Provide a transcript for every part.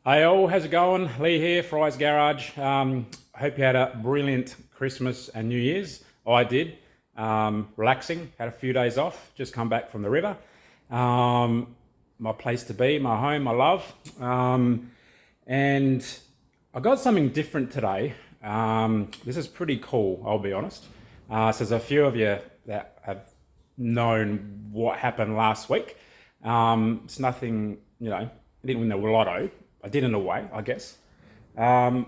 Hey all, how's it going? Lee here, Fry's Garage. Hope you had a brilliant Christmas and New Year's. I did. Relaxing, had a few days off, just come back from the river. My place to be, my home, my love. And I got something different today. This is pretty cool, I'll be honest. So there's a few of you that have known what happened last week. It's nothing, I didn't win the lotto. I did in a way, I guess. Beginning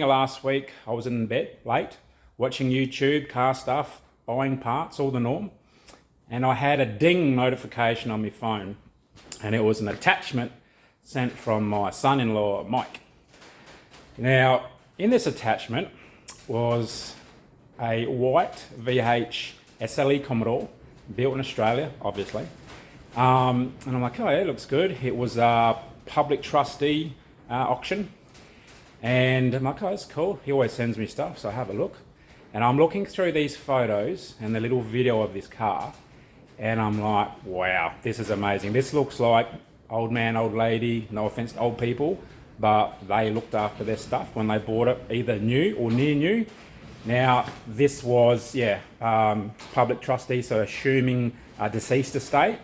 of last week, I was in bed late, watching YouTube, car stuff, buying parts, all the norm. And I had a ding notification on my phone. And it was an attachment sent from my son-in-law, Mike. Now, in this attachment was a white VH SLE Commodore, built in Australia, obviously. And I'm like, oh, yeah, it looks good. It was a public trustee auction. And I'm like, oh, that's cool. He always sends me stuff, so I have a look. And I'm looking through these photos and the little video of this car. And I'm like, wow, this is amazing. This looks like old man, old lady, no offense to old people, but they looked after their stuff when they bought it, either new or near new. Now, this was, public trustee, so assuming a deceased estate.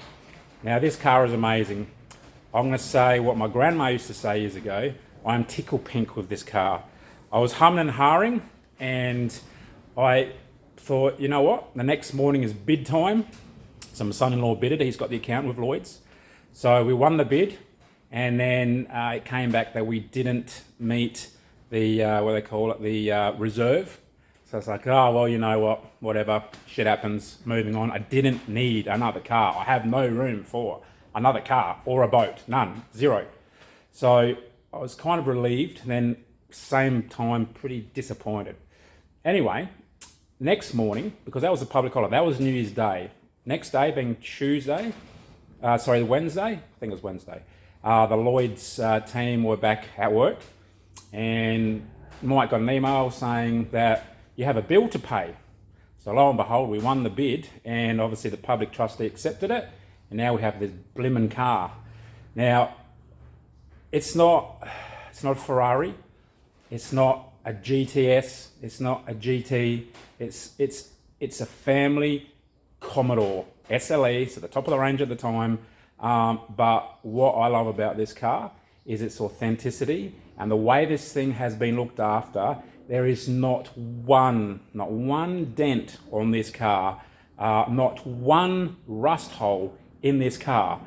Now, this car is amazing. I'm going to say what my grandma used to say years ago. I'm tickle pink with this car. I was humming and hawing, and I thought, you know what? The next morning is bid time. So my son-in-law bidded. He's got the account with Lloyd's. So we won the bid, and then it came back that we didn't meet the, reserve. So it's like, oh, well, you know what? Whatever. Shit happens. Moving on. I didn't need another car. I have no room for another car or a boat. None. Zero. So I was kind of relieved, then same time pretty disappointed. Anyway, next morning, because that was a public holiday, that was New Year's Day. Next day being Wednesday, I think it was Wednesday, the Lloyd's team were back at work, and Mike got an email saying that you have a bill to pay. So lo and behold, we won the bid, and obviously the public trustee accepted it, and now we have this blimmin' car. Now, it's not a Ferrari, it's not a GTS, it's not a GT, it's a family Commodore SLE, so the top of the range at the time. But what I love about this car is its authenticity and the way this thing has been looked after. There is not one dent on this car, not one rust hole in this car.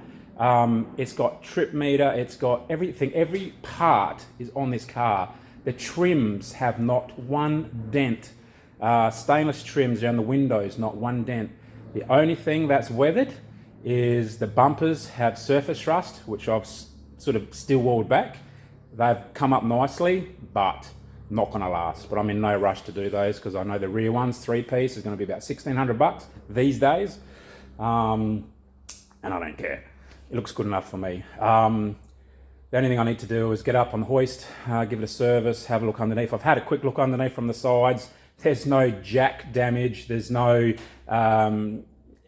It's got trip meter, it's got everything, every part is on this car. The trims have not one dent. Stainless trims around the windows, not one dent. The only thing that's weathered is the bumpers have surface rust, which I've sort of steel walled back. They've come up nicely, but not going to last. But I'm in no rush to do those because I know the rear ones, 3-piece, is going to be about $1,600 these days. And I don't care. It looks good enough for me. The only thing I need to do is get up on the hoist, give it a service, have a look underneath. I've had a quick look underneath from the sides. There's no jack damage. There's no...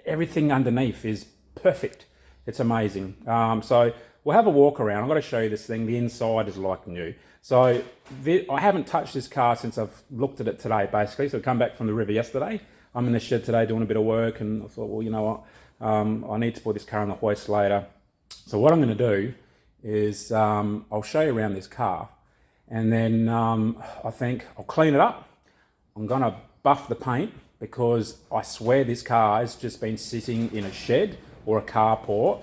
everything underneath is perfect. It's amazing. So we'll have a walk around. I've got to show you this thing. The inside is like new. So I haven't touched this car since I've looked at it today, basically. So I come back from the river yesterday. I'm in the shed today doing a bit of work, and I thought, well, you know what? I need to put this car on the hoist later. So what I'm going to do is I'll show you around this car, and then I think I'll clean it up. I'm going to buff the paint because I swear this car has just been sitting in a shed or a carport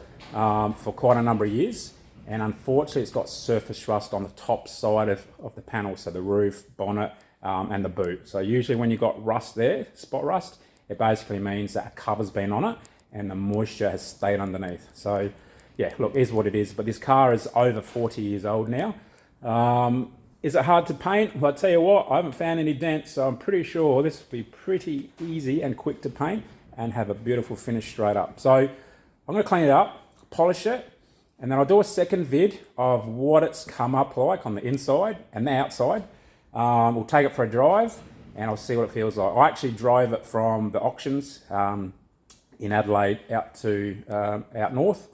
for quite a number of years. And unfortunately, it's got surface rust on the top side of the panel, so the roof, bonnet, and the boot. So usually when you've got rust there, spot rust, it basically means that a cover's been on it and the moisture has stayed underneath. So yeah, look, is what it is. But this car is over 40 years old now. Is it hard to paint? Well, I'll tell you what, I haven't found any dents, so I'm pretty sure this will be pretty easy and quick to paint and have a beautiful finish straight up. So I'm going to clean it up, polish it, and then I'll do a second vid of what it's come up like on the inside and the outside. We'll take it for a drive, and I'll see what it feels like. I actually drove it from the auctions in Adelaide out north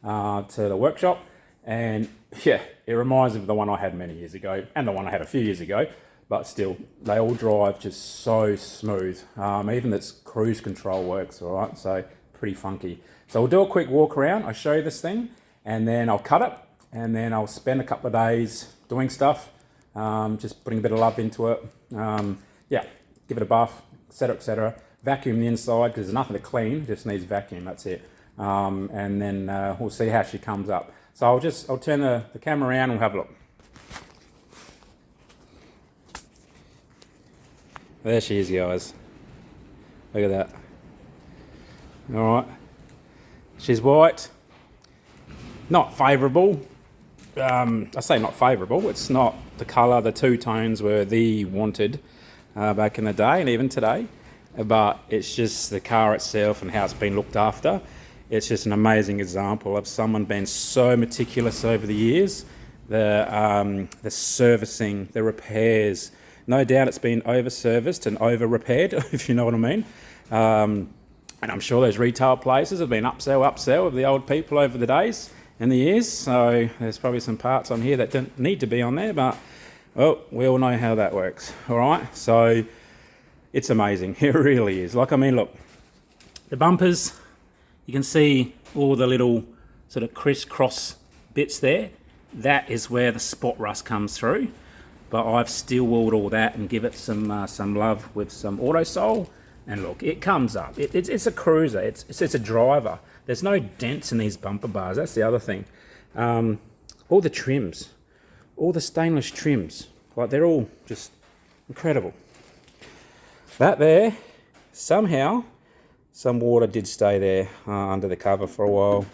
to the workshop, And yeah, it reminds me of the one I had many years ago and the one I had a few years ago, but still, they all drive just so smooth. Even its cruise control works, all right, so pretty funky. So we'll do a quick walk around. I'll show you this thing, and then I'll cut it, and then I'll spend a couple of days doing stuff, just putting a bit of love into it. Yeah, give it a buff, etc. Vacuum the inside, because there's nothing to clean, it just needs vacuum, that's it. And then we'll see how she comes up. So I'll turn the camera around and we'll have a look. There she is, guys. Look at that. All right. She's white. Not favourable. I say not favourable. It's not the colour. The two tones were the wanted back in the day and even today. But it's just the car itself and how it's been looked after. It's just an amazing example of someone being so meticulous over the years. The servicing, the repairs. No doubt it's been over-serviced and over-repaired, if you know what I mean. And I'm sure those retail places have been upsell of the old people over the days and the years. So there's probably some parts on here that don't need to be on there, but well, we all know how that works. All right, so it's amazing. It really is. Like, I mean, look, the bumpers, you can see all the little sort of crisscross bits there. That is where the spot rust comes through. But I've steel walled all that and give it some love with some auto sole, and look, it comes up. It's a cruiser. It's a driver. There's no dents in these bumper bars. That's the other thing. All the trims, all the stainless trims, like they're all just incredible. That there, somehow, some water did stay there under the cover for a while.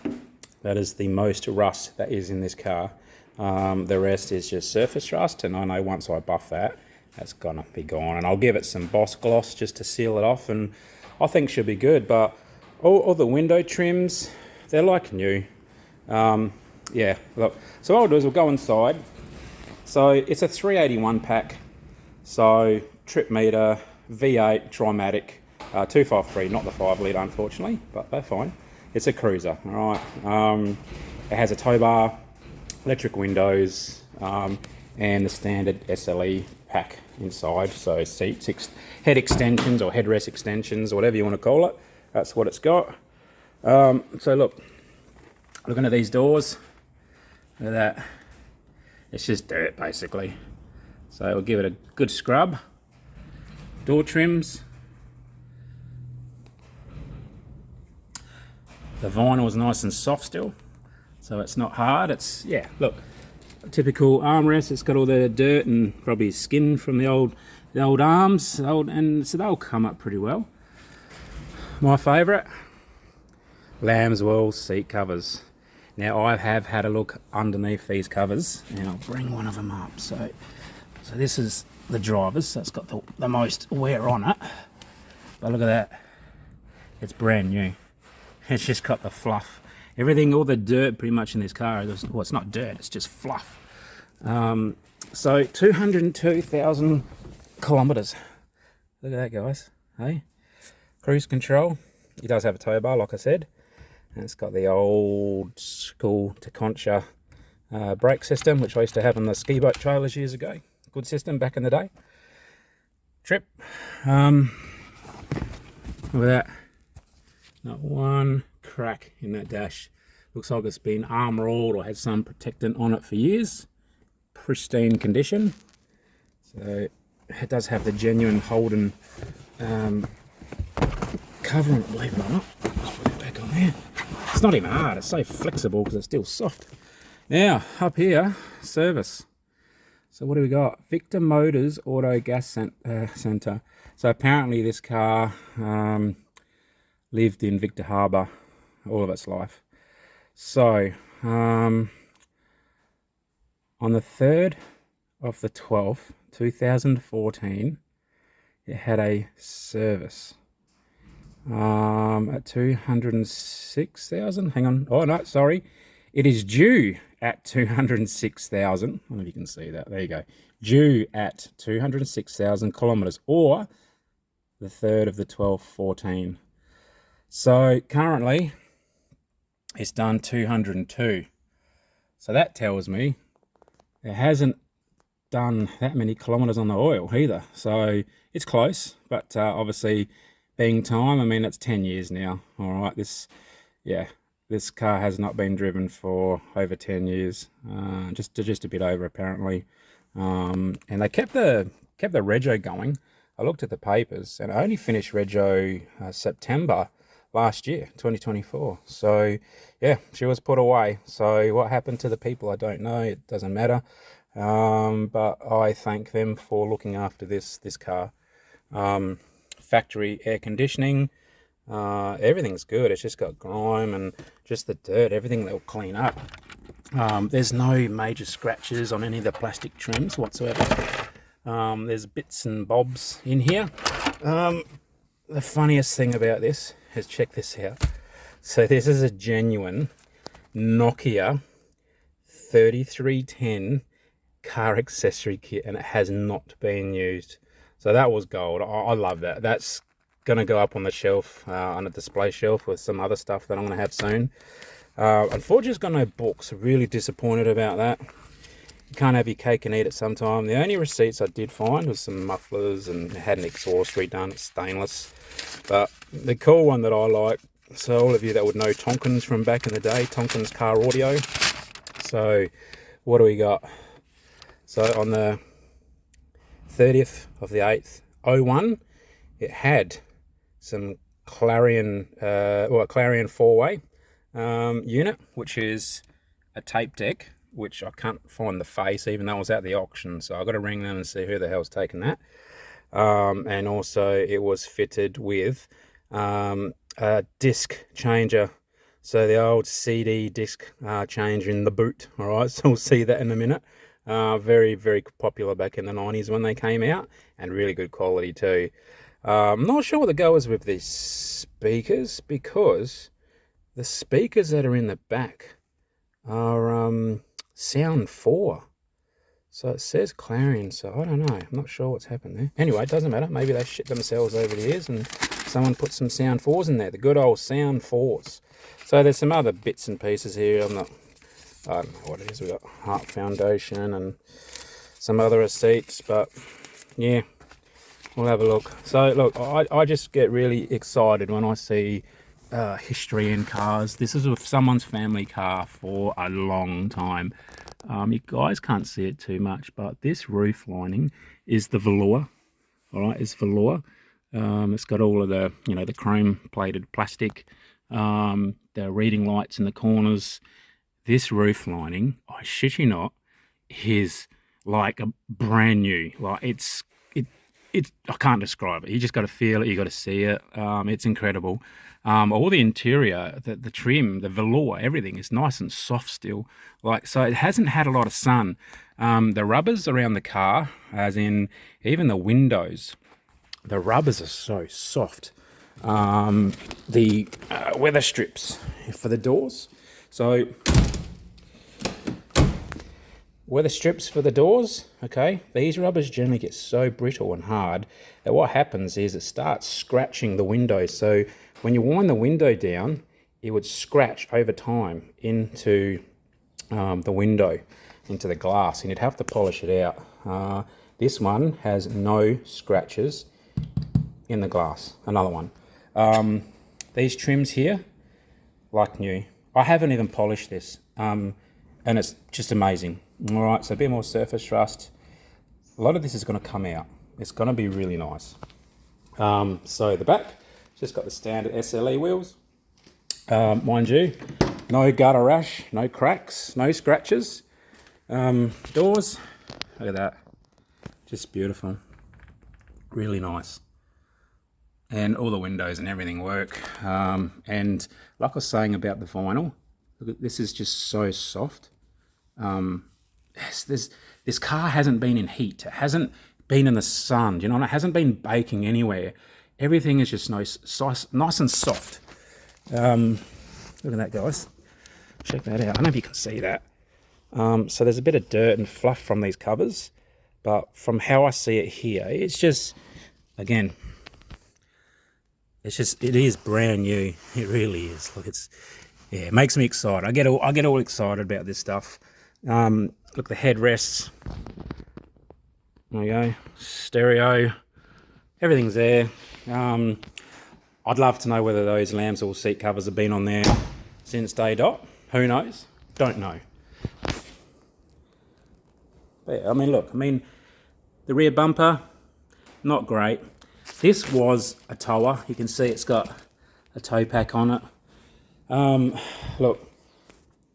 That is the most rust that is in this car. The rest is just surface rust, and I know once I buff that, that's gonna be gone. And I'll give it some Boss Gloss just to seal it off, and I think she'll be good. But all the window trims, they're like new. Yeah, look. So what I'll do is we'll go inside. So it's a 381 pack. So trip meter, V8, Trimatic, 253, not the 5 litre unfortunately, but they're fine. It's a cruiser, all right. It has a tow bar, electric windows, and the standard SLE pack inside. So seats, head extensions or headrest extensions or whatever you want to call it. That's what it's got. So look, looking at these doors, look at that. It's just dirt basically. So we'll give it a good scrub. Door trims. The vinyl is nice and soft still, so it's not hard. It's, yeah, look, a typical armrest. It's got all the dirt and probably skin from the old arms, and so they'll come up pretty well. My favourite, lamb's wool seat covers. Now I have had a look underneath these covers, and I'll bring one of them up. So this is the driver's. So it's got the most wear on it, but look at that. It's brand new. It's just got the fluff. Everything, all the dirt pretty much in this car, well, it's not dirt, it's just fluff. So 202,000 kilometres. Look at that, guys. Hey, cruise control. It does have a tow bar, like I said. And it's got the old school Taconcha brake system, which I used to have on the ski boat trailers years ago. Good system back in the day. Trip. Look at that. Not one crack in that dash. Looks like it's been armor-alled or had some protectant on it for years. Pristine condition. So it does have the genuine Holden cover on it, believe it or not. Just put it back on there. It's not even hard, it's so flexible because it's still soft. Now, up here, service. So what do we got? Victor Motors Auto Gas Centre. So apparently this car lived in Victor Harbour all of its life. So, on the 3rd of the 12th, 2014, it had a service at 206,000. Hang on. Oh, no, sorry. It is due at 206,000. I don't know if you can see that. There you go. Due at 206,000 kilometres, or the 3rd of the 12th, 14. So currently it's done 202. So that tells me it hasn't done that many kilometers on the oil either. So it's close, but obviously being time, I mean, it's 10 years now. All right, this car has not been driven for over 10 years, just a bit over apparently. And they kept the rego going. I looked at the papers, and I only finished rego September last year, 2024. So yeah, she was put away. So what happened to the people, I don't know. It doesn't matter. But I thank them for looking after this car. Factory air conditioning, everything's good. It's just got grime and just the dirt, everything they'll clean up. There's no major scratches on any of the plastic trims whatsoever. There's bits and bobs in here. The funniest thing about this is, check this out. So this is a genuine Nokia 3310 car accessory kit, and it has not been used. So that was gold. I love that. That's going to go up on the shelf, on a display shelf with some other stuff that I'm going to have soon. Unfortunately, it's got no books. Really disappointed about that. You can't have your cake and eat it sometime. The only receipts I did find was some mufflers, and had an exhaust redone. It's stainless. But the cool one that I like, so all of you that would know Tonkins from back in the day, Tonkins car audio. So what do we got? So on the 30th of the 8th, 01, it had some Clarion, a Clarion 4-way unit, which is a tape deck, which I can't find the face, even though it was at the auction. So I've got to ring them and see who the hell's taken that. And also it was fitted with a disc changer. So the old CD disc changer in the boot. All right, so we'll see that in a minute. Very, very popular back in the 90s when they came out, and really good quality too. I'm not sure what the go is with these speakers, because the speakers that are in the back are Sound 4. So it says Clarion, so I don't know. I'm not sure what's happened there. Anyway, it doesn't matter. Maybe they shit themselves over the years and someone put some Sound 4s in there. The good old Sound 4s. So there's some other bits and pieces here. I don't know what it is. We've got Heart Foundation and some other receipts, but yeah, we'll have a look. So look, I just get really excited when I see history in cars. This is with someone's family car for a long time. You guys can't see it too much, but this roof lining is the velour. All right, it's velour. It's got all of the, the chrome plated plastic, the reading lights in the corners. This roof lining, I shit you not, is like a brand new. Like it's I can't describe it. You just got to feel it. You got to see it. It's incredible. All the interior, the trim, the velour, everything is nice and soft still. Like, so it hasn't had a lot of sun. The rubbers around the car, as in even the windows, the rubbers are so soft. The weather strips for the doors. So weather strips for the doors, okay, these rubbers generally get so brittle and hard that what happens is it starts scratching the windows. So when you wind the window down, it would scratch over time into the window, into the glass, and you'd have to polish it out. This one has no scratches in the glass. Another one. These trims here, like new. I haven't even polished this, and it's just amazing. All right, so a bit more surface rust. A lot of this is going to come out. It's going to be really nice. So the back, just got the standard SLE wheels. Mind you, no gutter rash, no cracks, no scratches. Doors, look at that. Just beautiful. Really nice. And all the windows and everything work. And like I was saying about the vinyl, look, this is just so soft. This car hasn't been in heat. It hasn't been in the sun. It hasn't been baking anywhere. Everything is just nice and soft. Look at that, guys. Check that out. I don't know if you can see that. So there's a bit of dirt and fluff from these covers, but from how I see it here, it's just, again, it is brand new. It really is. Look, Yeah, it makes me excited. I get all excited about this stuff. Look, the headrests. There we go. Stereo. Everything's there. I'd love to know whether those lambswool seat covers have been on there since day dot. Who knows? Don't know. But yeah, I mean, look, the rear bumper, not great. This was a tower. You can see it's got a tow pack on it. Look,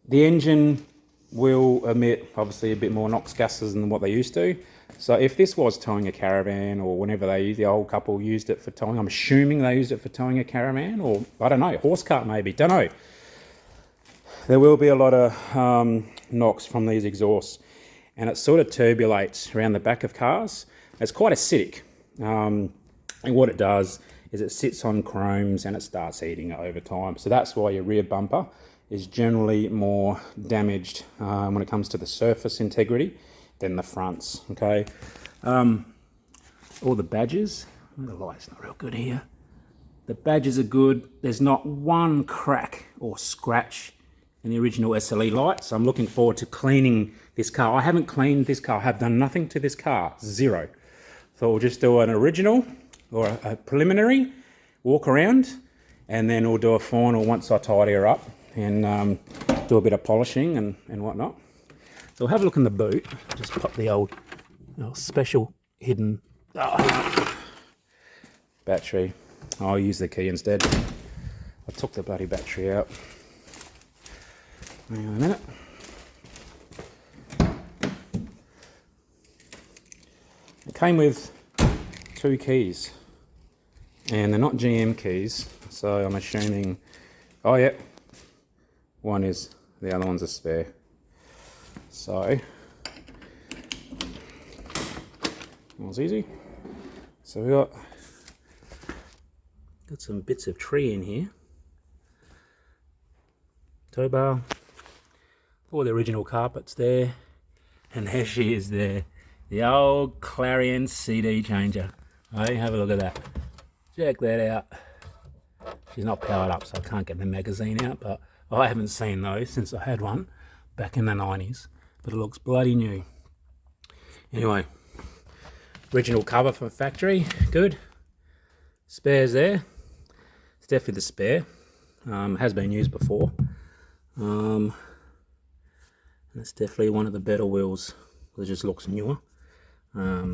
the engine will emit obviously a bit more NOx gases than what they used to. So if this was towing a caravan, or whenever the old couple used it for towing, I'm assuming they used it for towing a caravan, or I don't know, horse cart maybe, don't know. There will be a lot of NOx from these exhausts, and it sort of turbulates around the back of cars. It's quite acidic, and what it does is it sits on chromes and it starts eating it over time. So that's why your rear bumper is generally more damaged when it comes to the surface integrity than the fronts, okay? All the badges, the light's not real good here. The badges are good. There's not one crack or scratch in the original SLE light, so I'm looking forward to cleaning this car. I haven't cleaned this car. I have done nothing to this car, zero. So we'll just do an original or a preliminary walk around, and then we'll do a final once I tidy her up and do a bit of polishing and whatnot. So we'll have a look in the boot. Just pop the old special hidden battery. I'll use the key instead. I took the bloody battery out. Hang on a minute. It came with 2 keys, and they're not GM keys, so I'm assuming, oh yeah, one is, the other one's a spare. So, that was easy. So we got some bits of tree in here. Tow bar, all the original carpets there, and there she is there. The old Clarion CD changer. Hey, have a look at that. Check that out. She's not powered up, so I can't get the magazine out, but I haven't seen those since I had one back in the 90s. But it looks bloody new. Anyway, original cover from factory, good. Spares there. It's definitely the spare. Has been used before. And it's definitely one of the better wheels. It just looks newer.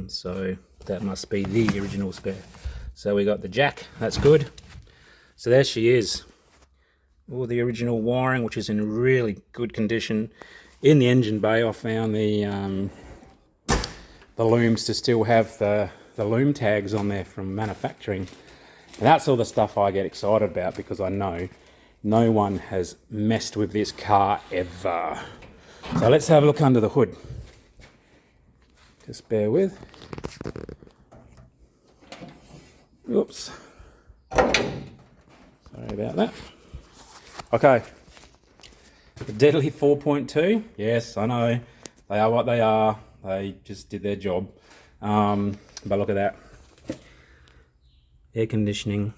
So that must be the original spare. So we got the jack, that's good. So there she is. All the original wiring, which is in really good condition. In the engine bay, I found the looms to still have the loom tags on there from manufacturing. And that's all the stuff I get excited about, because I know no one has messed with this car ever. So let's have a look under the hood. Just bear with. Oops. Sorry about that. Okay. The Deadly 4.2. Yes, I know. They are what they are. They just did their job. But look at that. Air conditioning.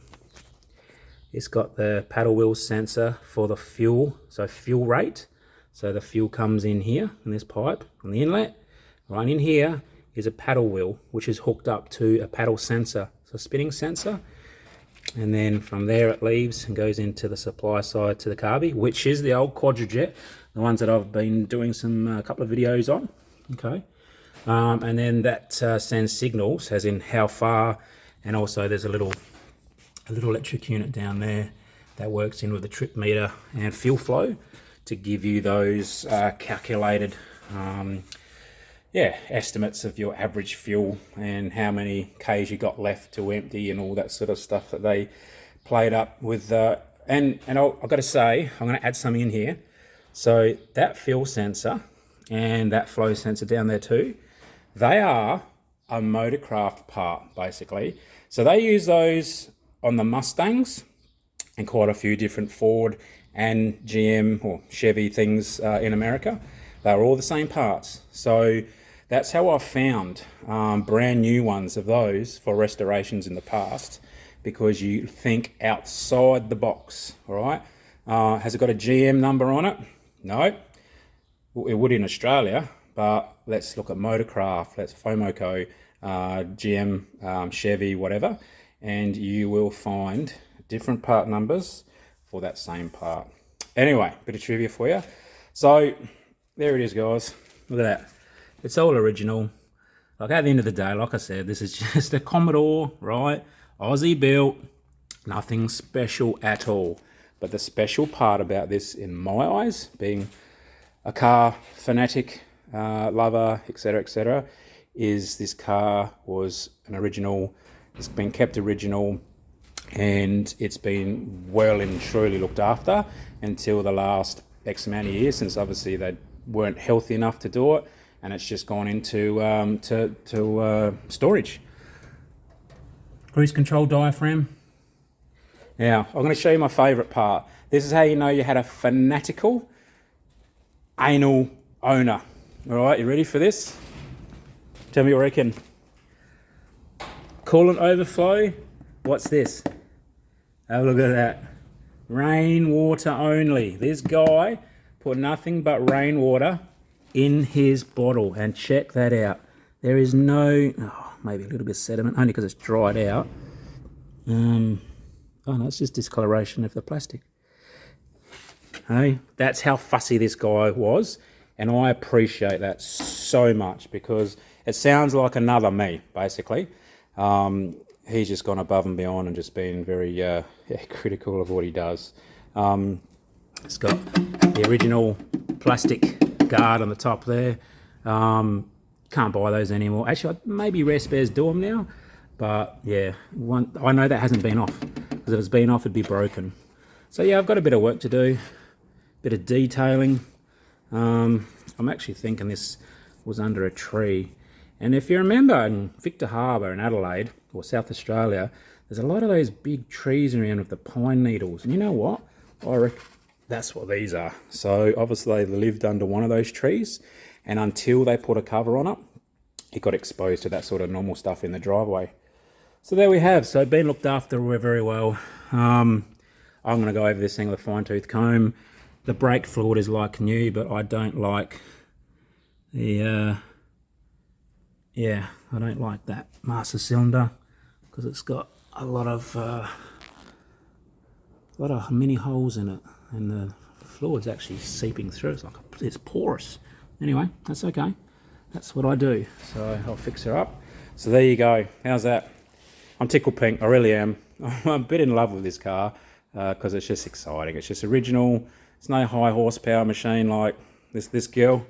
It's got the paddle wheel sensor for the fuel. So fuel rate. So the fuel comes in here, in this pipe, on the inlet. Right in here is a paddle wheel, which is hooked up to a paddle sensor. So a spinning sensor. And then from there it leaves and goes into the supply side to the carby, which is the old Quadrajet, the ones that I've been doing a couple of videos on. Okay, and then that sends signals, as in how far, and also there's a little electric unit down there that works in with the trip meter and fuel flow to give you those calculated estimates of your average fuel and how many Ks you got left to empty and all that sort of stuff that they played up with. And I've got to say, I'm going to add something in here. So that fuel sensor and that flow sensor down there too, they are a motorcraft part, basically. So they use those on the Mustangs and quite a few different Ford and GM or Chevy things in America. They're all the same parts. So that's how I found brand new ones of those for restorations in the past, because you think outside the box, all right? Has it got a GM number on it? No. Well, it would in Australia, but let's look at Motorcraft, let's Fomoco, GM, Chevy, whatever, and you will find different part numbers for that same part. Anyway, bit of trivia for you. So there it is, guys. Look at that. It's all original. Like, at the end of the day, like I said, this is just a Commodore, right? Aussie built, nothing special at all. But the special part about this, in my eyes, being a car fanatic, lover, etc., is this car was an original. It's been kept original, and it's been well and truly looked after until the last X amount of years, since obviously they weren't healthy enough to do it, and it's just gone into storage. Cruise control diaphragm. Now, I'm going to show you my favourite part. This is how you know you had a fanatical, anal owner. All right, you ready for this? Tell me what you reckon. Coolant overflow. What's this? Have a look at that. Rainwater only. This guy put nothing but rainwater in his bottle, and check that out. There is no, maybe a little bit of sediment, only because it's dried out. Oh no, it's just discoloration of the plastic. Hey, that's how fussy this guy was, and I appreciate that so much, because it sounds like another me, basically. He's just gone above and beyond and just been very critical of what he does. It's got the original plastic guard on the top there. Can't buy those anymore. Actually, maybe Rare Spares do them now, but yeah, I know that hasn't been off, because if it's been off, it'd be broken. So yeah, I've got a bit of work to do, bit of detailing. I'm actually thinking this was under a tree. And if you remember in Victor Harbour in Adelaide, or South Australia, there's a lot of those big trees around with the pine needles. And you know what? I reckon that's what these are. So obviously they lived under one of those trees, and until they put a cover on it, it got exposed to that sort of normal stuff in the driveway. So there we have. So been looked after very well. I'm going to go over this thing with a fine-tooth comb. The brake fluid is like new, but I don't like the... yeah, I don't like that master cylinder, because it's got a lot of mini holes in it, and the fluid's actually seeping through. It's porous. Anyway, that's okay. That's what I do. So I'll fix her up. So there you go. How's that? I'm tickled pink. I really am. I'm a bit in love with this car because it's just exciting. It's just original. It's no high horsepower machine like this girl.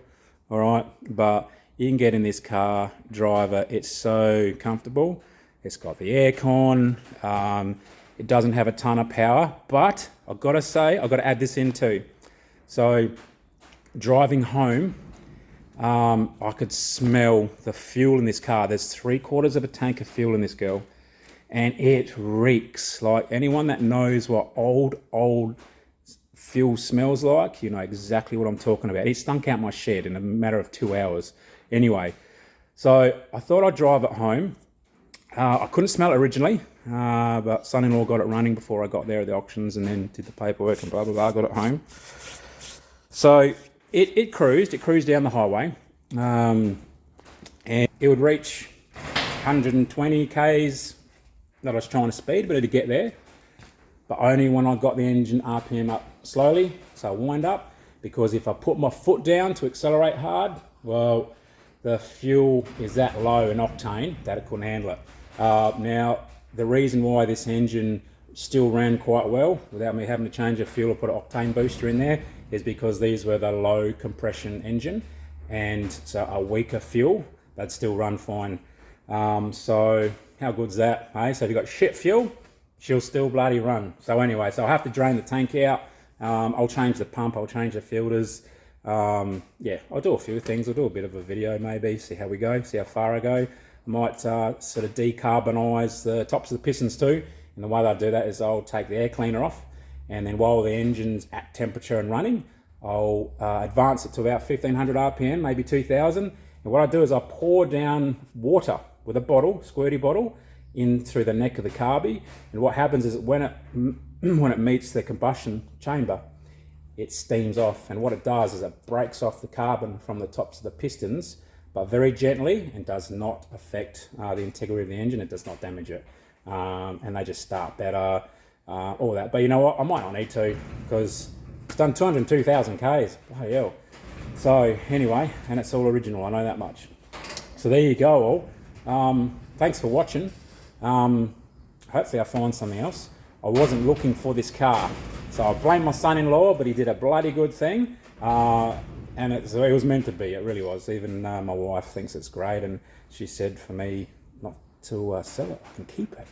All right, but you can get in this car, drive it. It's so comfortable. It's got the aircon. It doesn't have a ton of power, but I've got to say, I've got to add this in too. So driving home, I could smell the fuel in this car. There's 3/4 of a tank of fuel in this girl, and it reeks. Like, anyone that knows what old fuel smells like, you know exactly what I'm talking about. It stunk out my shed in a matter of 2 hours. Anyway, so I thought I'd drive it home. I couldn't smell it originally, but son-in-law got it running before I got there at the auctions, and then did the paperwork and blah, blah, blah, got it home. So it cruised down the highway, and it would reach 120 Ks that I was trying to speed, but it'd get there. But only when I got the engine RPM up slowly, so I wind up, because if I put my foot down to accelerate hard, well, the fuel is that low in octane that it couldn't handle it. Now, the reason why this engine still ran quite well without me having to change the fuel or put an octane booster in there is because these were the low compression engine, and so a weaker fuel, they'd still run fine. So how good's that, eh? So if you've got shit fuel, she'll still bloody run. So anyway, so I'll have to drain the tank out. I'll change the pump, I'll change the filters. Yeah, I'll do a few things. I'll do a bit of a video maybe, see how we go, see how far I go. I might sort of decarbonise the tops of the pistons too. And the way that I do that is I'll take the air cleaner off, and then while the engine's at temperature and running, I'll advance it to about 1500 RPM, maybe 2000. And what I do is I pour down water with a bottle, squirty bottle, in through the neck of the carby, and what happens is when it meets the combustion chamber, it steams off, and what it does is it breaks off the carbon from the tops of the pistons, but very gently, and does not affect the integrity of the engine. It does not damage it, and they just start better, all that. But you know what, I might not need to, because it's done 202,000 Ks, bloody hell. So anyway, and it's all original, I know that much. So there you go all. Thanks for watching. Hopefully I find something else. I wasn't looking for this car, so I blame my son-in-law, but he did a bloody good thing. And it was meant to be, it really was. Even my wife thinks it's great, and she said for me not to sell it, I can keep it.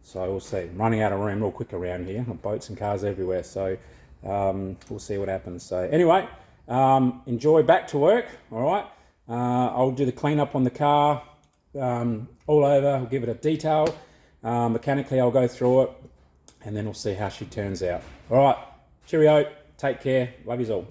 So we'll see. I'm running out of room real quick around here. Boats and cars everywhere, so we'll see what happens. So anyway, enjoy back to work, all right? I'll do the cleanup on the car all over. I'll give it a detail. Mechanically, I'll go through it, and then we'll see how she turns out. All right, cheerio, take care, love yous all.